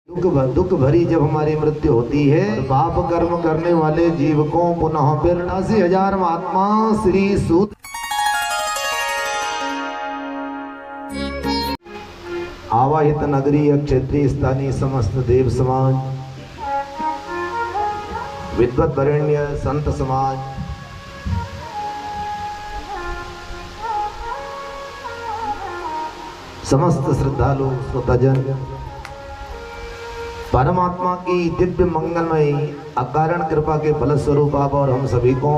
दुख भरी जब हमारी मृत्यु होती है, पाप कर्म करने वाले जीव को पुनः फिर 80,000 महात्मा श्री सूत आवाहित नगरीय क्षेत्रीय स्थानीय समस्त देव समाज, विद्वत वरेण्य संत समाज, समस्त श्रद्धालु श्रोताजन, परमात्मा की दिव्य मंगलमयी अकारण कृपा के फलस्वरूप आप और हम सभी को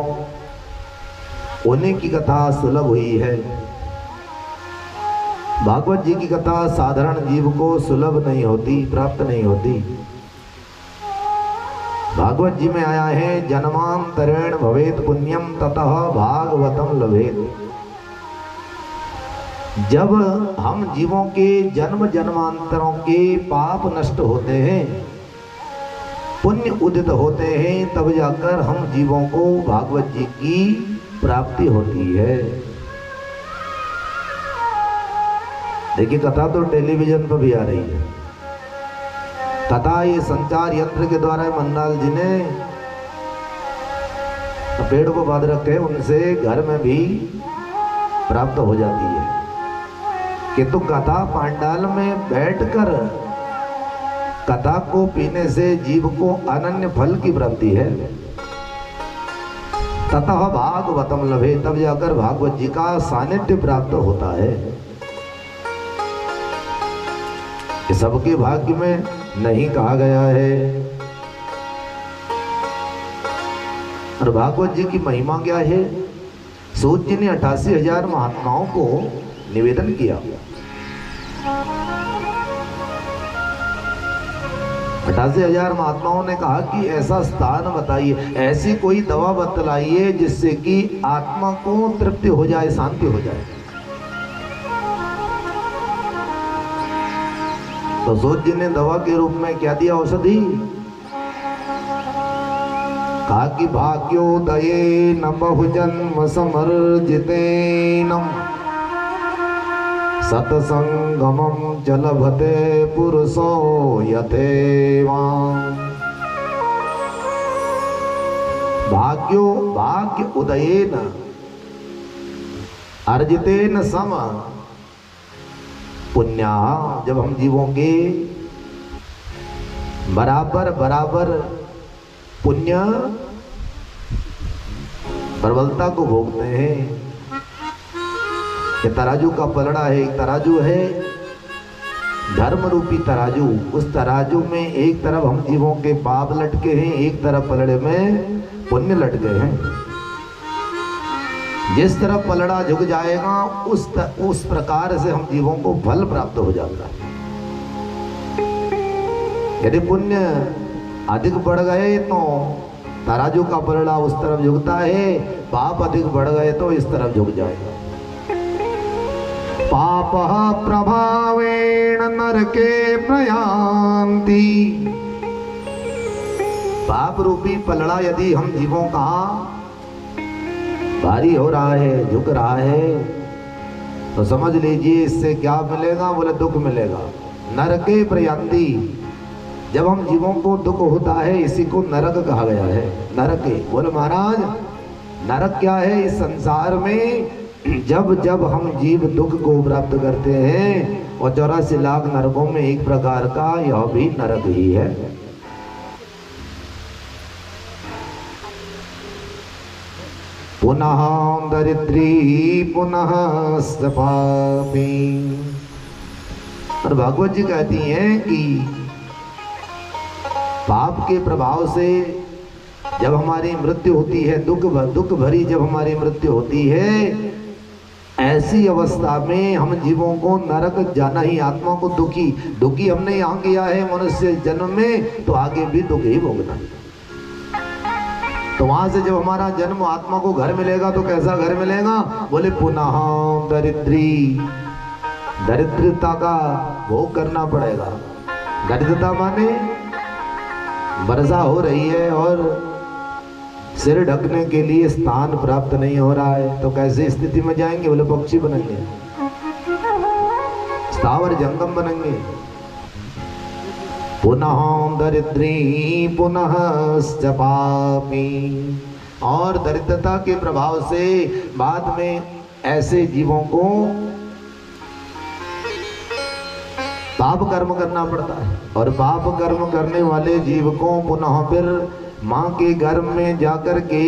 उन्हीं की कथा सुलभ हुई है। भागवत जी की कथा साधारण जीव को सुलभ नहीं होती, प्राप्त नहीं होती। भागवत जी में आया है जन्मांतरेण भवेत पुण्यम ततः भागवतम लभेत। जब हम जीवों के जन्म जन्मांतरों के पाप नष्ट होते हैं, पुण्य उदित होते हैं, तब जाकर हम जीवों को भागवत जी की प्राप्ति होती है। देखिए कथा तो टेलीविजन पर भी आ रही है। कथा ये संचार यंत्र के द्वारा मन्नाल जी ने पेड़ को बांध रखे, उनसे घर में भी प्राप्त हो जाती है। किंतु कथा पांडाल में बैठकर कथा को पीने से जीव को अनन्य फल की प्राप्ति है। ततः भागवतम लभे, तब जाकर भागवत जी का सानिध्य प्राप्त होता है। ये सबके भाग्य में नहीं कहा गया है। और भागवत जी की महिमा क्या है? सूत जी ने 88,000 महात्माओं को निवेदन किया। 88,000 महात्माओं ने कहा कि ऐसा स्थान बताइए, ऐसी कोई दवा बतलाइए जिससे कि आत्मा को तृप्ति हो जाए, शांति हो जाए। तो सूत जी ने दवा के रूप में क्या दिया? औषधि। कहा कि भाग्योदये न बहुजन्म समर्जितेनम सतसंगमं च लभते पुरुषो यथेवां। भाग्य उदयेन अर्जितेन सम पुण्या। जब हम जीवों के बराबर पुण्य प्रबलता को भोगते हैं। ये तराजू का पलड़ा है, एक तराजू है धर्म रूपी तराजू। उस तराजू में एक तरफ हम जीवों के पाप लटके हैं, एक तरफ पलड़े में पुण्य लटके हैं। जिस तरफ पलड़ा झुक जाएगा उस प्रकार से हम जीवों को फल प्राप्त हो जाता है। यदि पुण्य अधिक बढ़ गए तो तराजू का पलड़ा उस तरफ झुकता है, पाप अधिक बढ़ गए तो इस तरफ झुक जाएगा। पाप प्रभावेण नरके प्रयान्ति। पाप रूपी पलड़ा यदि हम जीवों का भारी हो रहा है, झुक रहा है, तो समझ लीजिए इससे क्या मिलेगा? बोले दुख मिलेगा। नरके प्रयान्ति। जब हम जीवों को दुख होता है, इसी को नरक कहा गया है। नरके बोले महाराज नरक क्या है? इस संसार में जब हम जीव दुख को प्राप्त करते हैं, और 84 लाख नरकों में एक प्रकार का यह भी नरक ही है। पुनः दरिद्री पुनः पापी। और भागवत जी कहती हैं कि पाप के प्रभाव से जब हमारी मृत्यु होती है, दुख भरी जब हमारी मृत्यु होती है, ऐसी अवस्था में हम जीवों को नरक जाना ही, आत्मा को दुखी हमने यहाँ किया है मनुष्य जन्म में, तो आगे भी दुख ही भोगना। तो वहां से जब हमारा जन्म आत्मा को घर मिलेगा तो कैसा घर मिलेगा? बोले पुनः दरिद्री। दरिद्रता का भोग करना पड़ेगा। दरिद्रता माने वर्षा हो रही है और सिर ढकने के लिए स्थान प्राप्त नहीं हो रहा है, तो कैसे स्थिति में जाएंगे? बोले पक्षी बनेंगे, स्थावर जंगम बनेंगे। पुनः दरिद्री पुनः पापी। और दरिद्रता के प्रभाव से बाद में ऐसे जीवों को पाप कर्म करना पड़ता है, और पाप कर्म करने वाले जीव को पुनः फिर माँ के गर्भ में जाकर के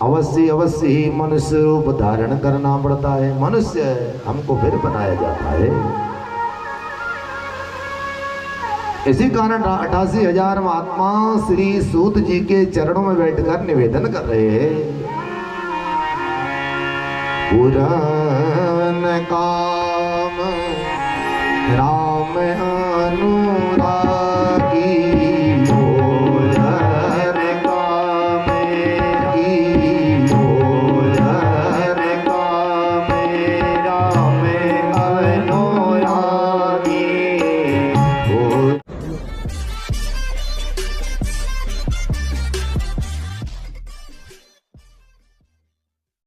अवश्य अवश्य ही मनुष्य रूप धारण करना पड़ता है। मनुष्य हमको फिर बनाया जाता है। इसी कारण 88,000 महात्मा श्री सूत जी के चरणों में बैठकर निवेदन कर रहे हैं। पुराण काम राम अनु